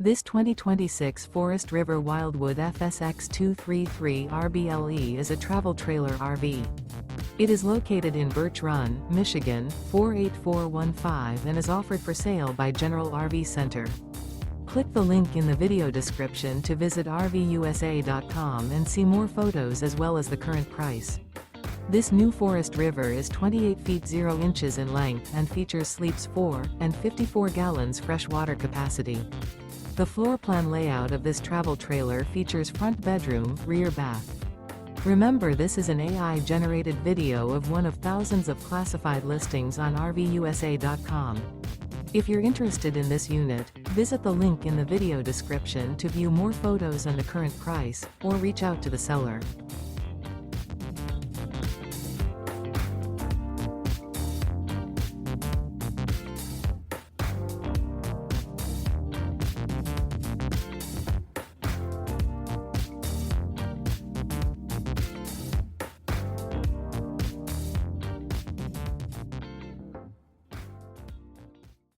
This 2026 Forest River Wildwood FSX 233 RBLE is a travel trailer RV. It is located in Birch Run, Michigan, 48415 and is offered for sale by General RV Center. Click the link in the video description to visit RVUSA.com and see more photos as well as the current price. This new Forest River is 28 feet 0 inches in length and features sleeps 4 and 54 gallons fresh water capacity. The floor plan layout of this travel trailer features front bedroom, rear bath. Remember, this is an AI-generated video of one of thousands of classified listings on RVUSA.com. If you're interested in this unit, visit the link in the video description to view more photos and the current price, or reach out to the seller.